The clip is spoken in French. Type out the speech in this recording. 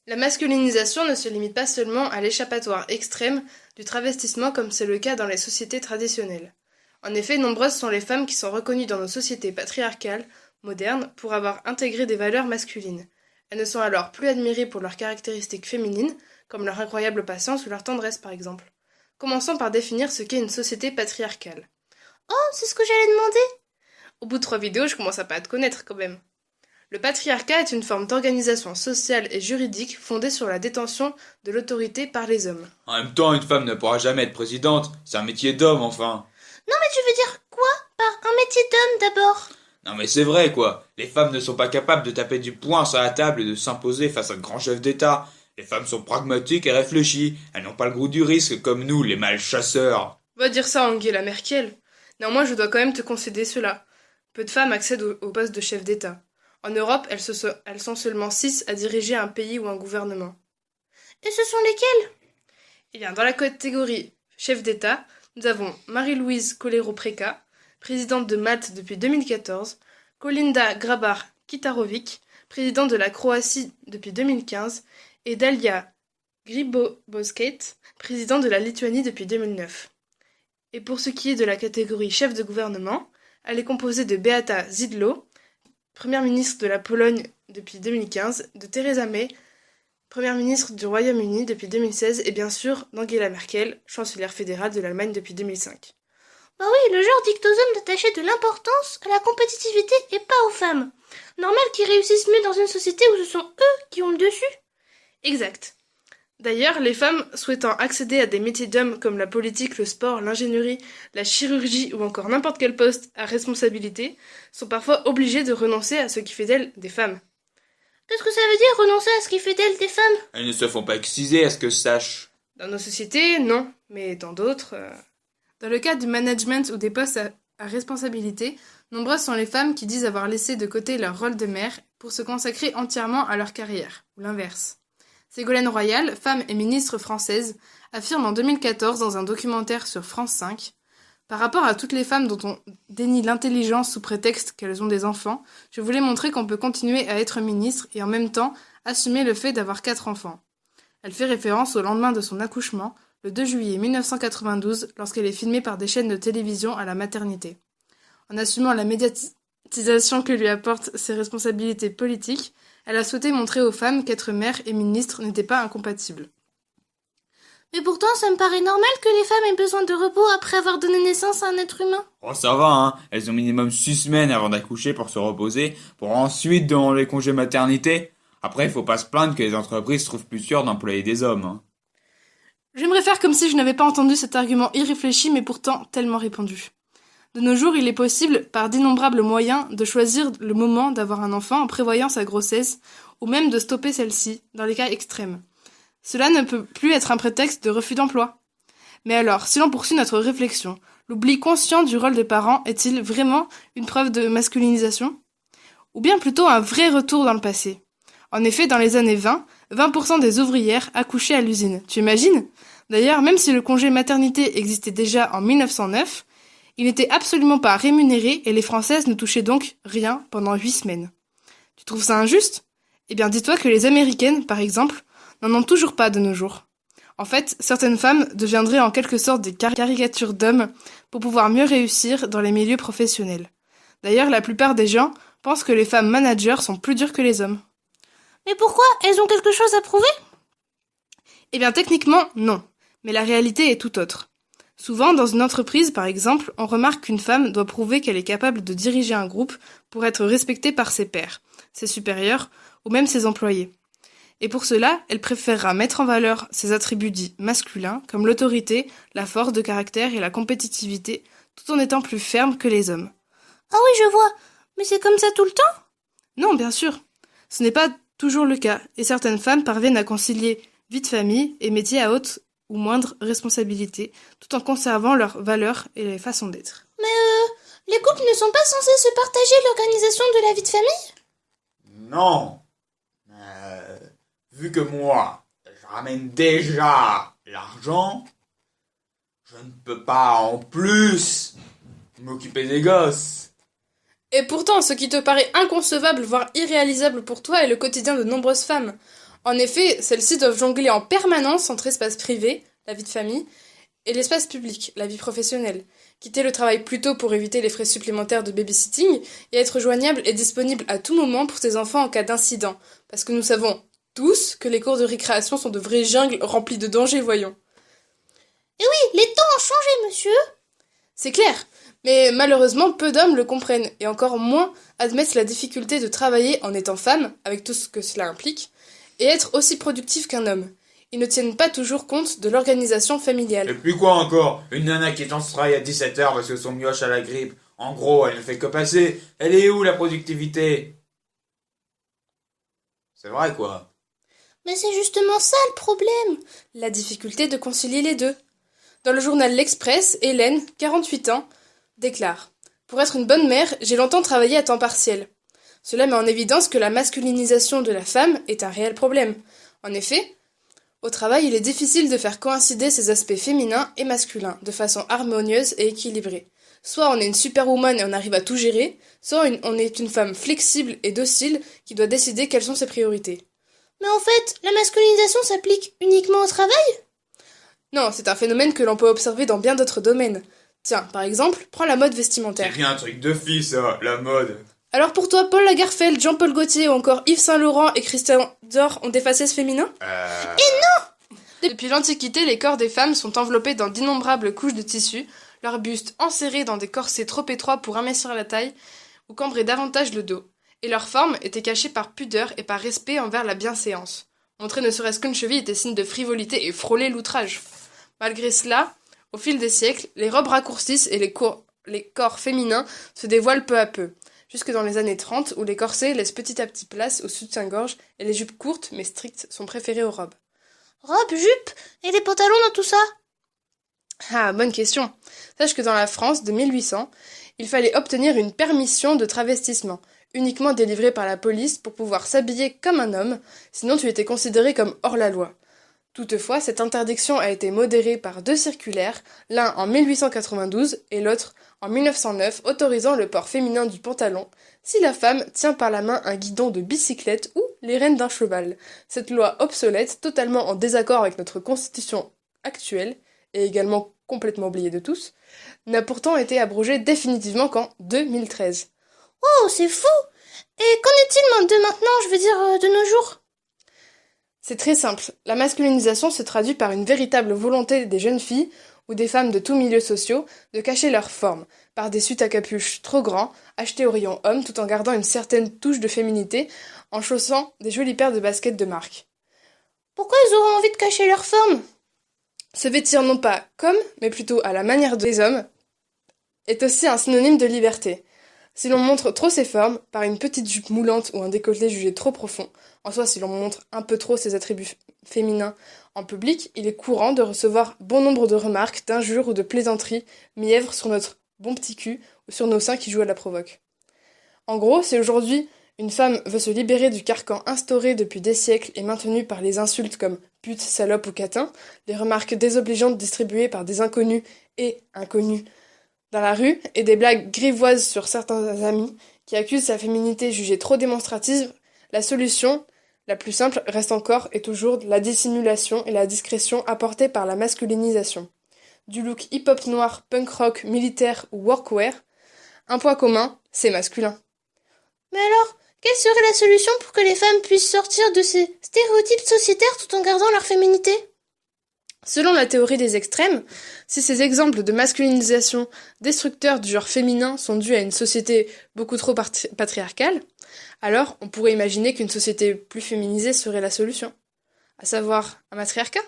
La masculinisation ne se limite pas seulement à l'échappatoire extrême du travestissement comme c'est le cas dans les sociétés traditionnelles. En effet, nombreuses sont les femmes qui sont reconnues dans nos sociétés patriarcales, modernes, pour avoir intégré des valeurs masculines. Elles ne sont alors plus admirées pour leurs caractéristiques féminines, comme leur incroyable patience ou leur tendresse par exemple. Commençons par définir ce qu'est une société patriarcale. Oh, c'est ce que j'allais demander. Au bout de 3 vidéos, je commence à pas te connaître quand même. Le patriarcat est une forme d'organisation sociale et juridique fondée sur la détention de l'autorité par les hommes. En même temps, une femme ne pourra jamais être présidente. C'est un métier d'homme, enfin. Non, mais tu veux dire quoi par un métier d'homme d'abord? Non mais c'est vrai, quoi. Les femmes ne sont pas capables de taper du poing sur la table et de s'imposer face à un grand chef d'État. Les femmes sont pragmatiques et réfléchies. Elles n'ont pas le goût du risque comme nous, les mâles chasseurs. Va dire ça à Angela Merkel. Néanmoins, je dois quand même te concéder cela. Peu de femmes accèdent au poste de chef d'État. En Europe, elles sont seulement 6 à diriger un pays ou un gouvernement. Et ce sont lesquels? Eh bien, dans la catégorie chef d'État, nous avons Marie-Louise Colero-Preca, présidente de Malte depuis 2014, Kolinda Grabar-Kitarovic, présidente de la Croatie depuis 2015, et Dalia Grybauskaite, présidente de la Lituanie depuis 2009. Et pour ce qui est de la catégorie chef de gouvernement, elle est composée de Beata Szydło, première ministre de la Pologne depuis 2015, de Theresa May, première ministre du Royaume-Uni depuis 2016 et bien sûr d'Angela Merkel, chancelière fédérale de l'Allemagne depuis 2005. Bah oui, le genre dicte aux hommes d'attacher de l'importance à la compétitivité et pas aux femmes. Normal qu'ils réussissent mieux dans une société où ce sont eux qui ont le dessus. Exact. D'ailleurs, les femmes souhaitant accéder à des métiers d'hommes comme la politique, le sport, l'ingénierie, la chirurgie ou encore n'importe quel poste à responsabilité sont parfois obligées de renoncer à ce qui fait d'elles des femmes. Qu'est-ce que ça veut dire renoncer à ce qui fait d'elles des femmes? Elles ne se font pas exciser à ce que je sache. Dans nos sociétés, non, mais dans d'autres... Dans le cas du management ou des postes à responsabilité, nombreuses sont les femmes qui disent avoir laissé de côté leur rôle de mère pour se consacrer entièrement à leur carrière, ou l'inverse. Ségolène Royal, femme et ministre française, affirme en 2014 dans un documentaire sur France 5 « Par rapport à toutes les femmes dont on dénie l'intelligence sous prétexte qu'elles ont des enfants, je voulais montrer qu'on peut continuer à être ministre et en même temps assumer le fait d'avoir 4 enfants. » Elle fait référence au lendemain de son accouchement, le 2 juillet 1992, lorsqu'elle est filmée par des chaînes de télévision à la maternité. En assumant la médiatisation que lui apportent ses responsabilités politiques, elle a souhaité montrer aux femmes qu'être mère et ministre n'était pas incompatible. Mais pourtant, ça me paraît normal que les femmes aient besoin de repos après avoir donné naissance à un être humain. Oh ça va, hein. Elles ont minimum 6 semaines avant d'accoucher pour se reposer, pour ensuite demander les congés maternité. Après, il faut pas se plaindre que les entreprises trouvent plus sûr d'employer des hommes, hein. J'aimerais faire comme si je n'avais pas entendu cet argument irréfléchi mais pourtant tellement répandu. De nos jours, il est possible, par d'innombrables moyens, de choisir le moment d'avoir un enfant en prévoyant sa grossesse, ou même de stopper celle-ci, dans les cas extrêmes. Cela ne peut plus être un prétexte de refus d'emploi. Mais alors, si l'on poursuit notre réflexion, l'oubli conscient du rôle des parents est-il vraiment une preuve de masculinisation? Ou bien plutôt un vrai retour dans le passé? En effet, dans les années 20, 20% des ouvrières accouchaient à l'usine. Tu imagines? D'ailleurs, même si le congé maternité existait déjà en 1909, il n'était absolument pas rémunéré et les Françaises ne touchaient donc rien pendant 8 semaines. Tu trouves ça injuste? Eh bien, dis-toi que les Américaines, par exemple, n'en ont toujours pas de nos jours. En fait, certaines femmes deviendraient en quelque sorte des caricatures d'hommes pour pouvoir mieux réussir dans les milieux professionnels. D'ailleurs, la plupart des gens pensent que les femmes managers sont plus dures que les hommes. Mais pourquoi? Elles ont quelque chose à prouver? Eh bien, techniquement, non. Mais la réalité est tout autre. Souvent, dans une entreprise, par exemple, on remarque qu'une femme doit prouver qu'elle est capable de diriger un groupe pour être respectée par ses pairs, ses supérieurs ou même ses employés. Et pour cela, elle préférera mettre en valeur ses attributs dits masculins, comme l'autorité, la force de caractère et la compétitivité, tout en étant plus ferme que les hommes. Ah oui, je vois. Mais c'est comme ça tout le temps? Non, bien sûr. Ce n'est pas toujours le cas, et certaines femmes parviennent à concilier vie de famille et métier à haute ou moindre responsabilité, tout en conservant leurs valeurs et les façons d'être. Mais les couples ne sont pas censés se partager l'organisation de la vie de famille? Non. Vu que moi, je ramène déjà l'argent, je ne peux pas en plus m'occuper des gosses. Et pourtant, ce qui te paraît inconcevable, voire irréalisable pour toi, est le quotidien de nombreuses femmes. En effet, celles-ci doivent jongler en permanence entre l'espace privé, la vie de famille, et l'espace public, la vie professionnelle. Quitter le travail plus tôt pour éviter les frais supplémentaires de babysitting et être joignable et disponible à tout moment pour ses enfants en cas d'incident. Parce que nous savons tous que les cours de récréation sont de vraies jungles remplies de dangers, voyons. Et oui, les temps ont changé, monsieur. C'est clair, mais malheureusement peu d'hommes le comprennent, et encore moins admettent la difficulté de travailler en étant femme, avec tout ce que cela implique, et être aussi productif qu'un homme. Ils ne tiennent pas toujours compte de l'organisation familiale. Et puis quoi encore? Une nana qui est en travail à 17h parce que son mioche a la grippe. En gros, elle ne fait que passer. Elle est où la productivité? C'est vrai quoi. Mais c'est justement ça le problème. La difficulté de concilier les deux. Dans le journal L'Express, Hélène, 48 ans, déclare « Pour être une bonne mère, j'ai longtemps travaillé à temps partiel. Cela met en évidence que la masculinisation de la femme est un réel problème. En effet, au travail, il est difficile de faire coïncider ces aspects féminins et masculins de façon harmonieuse et équilibrée. Soit on est une superwoman et on arrive à tout gérer, soit on est une femme flexible et docile qui doit décider quelles sont ses priorités. » Mais en fait, la masculinisation s'applique uniquement au travail? Non, c'est un phénomène que l'on peut observer dans bien d'autres domaines. Tiens, par exemple, prends la mode vestimentaire. C'est bien un truc de fille ça, la mode. Alors pour toi, Paul Lagerfeld, Jean-Paul Gaultier ou encore Yves Saint-Laurent et Christian Dior ont des faciès féminins? Depuis l'Antiquité, les corps des femmes sont enveloppés dans d'innombrables couches de tissu, leurs bustes enserrés dans des corsets trop étroits pour amincir la taille ou cambrer davantage le dos, et leur forme était cachée par pudeur et par respect envers la bienséance. Montrer ne serait-ce qu'une cheville était signe de frivolité et frôler l'outrage. Malgré cela, au fil des siècles, les robes raccourcissent et les corps féminins se dévoilent peu à peu, jusque dans les années 30 où les corsets laissent petit à petit place aux soutiens-gorge et les jupes courtes mais strictes sont préférées aux robes. Robe, jupe et les pantalons dans tout ça? Ah, bonne question. Sache que dans la France de 1800, il fallait obtenir une permission de travestissement, uniquement délivrée par la police pour pouvoir s'habiller comme un homme, sinon tu étais considéré comme hors la loi. Toutefois, cette interdiction a été modérée par 2 circulaires, l'un en 1892 et l'autre en 1909, autorisant le port féminin du pantalon si la femme tient par la main un guidon de bicyclette ou les rênes d'un cheval. Cette loi obsolète, totalement en désaccord avec notre constitution actuelle, et également complètement oubliée de tous, n'a pourtant été abrogée définitivement qu'en 2013. Oh, c'est fou! Et qu'en est-il de maintenant, je veux dire, de nos jours? C'est très simple. La masculinisation se traduit par une véritable volonté des jeunes filles ou des femmes de tous milieux sociaux de cacher leur forme, par des suites à capuche trop grands, achetés au rayon homme tout en gardant une certaine touche de féminité, en chaussant des jolies paires de baskets de marque. Pourquoi ils auraient envie de cacher leur forme? Se vêtir non pas comme, mais plutôt à la manière des hommes, est aussi un synonyme de liberté. Si l'on montre trop ses formes, par une petite jupe moulante ou un décolleté jugé trop profond, en soi si l'on montre un peu trop ses attributs féminins en public, il est courant de recevoir bon nombre de remarques, d'injures ou de plaisanteries mièvres sur notre bon petit cul ou sur nos seins qui jouent à la provoque. En gros, si aujourd'hui une femme veut se libérer du carcan instauré depuis des siècles et maintenu par les insultes comme pute, salope ou catin, les remarques désobligeantes distribuées par des inconnus et inconnus dans la rue, et des blagues grivoises sur certains amis qui accusent sa féminité jugée trop démonstrative, la solution, la plus simple, reste encore et toujours la dissimulation et la discrétion apportées par la masculinisation. Du look hip-hop noir, punk rock, militaire ou workwear, un point commun, c'est masculin. Mais alors, quelle serait la solution pour que les femmes puissent sortir de ces stéréotypes sociétaires tout en gardant leur féminité? Selon la théorie des extrêmes, si ces exemples de masculinisation destructeurs du genre féminin sont dus à une société beaucoup trop patriarcale, alors on pourrait imaginer qu'une société plus féminisée serait la solution, à savoir un matriarcat.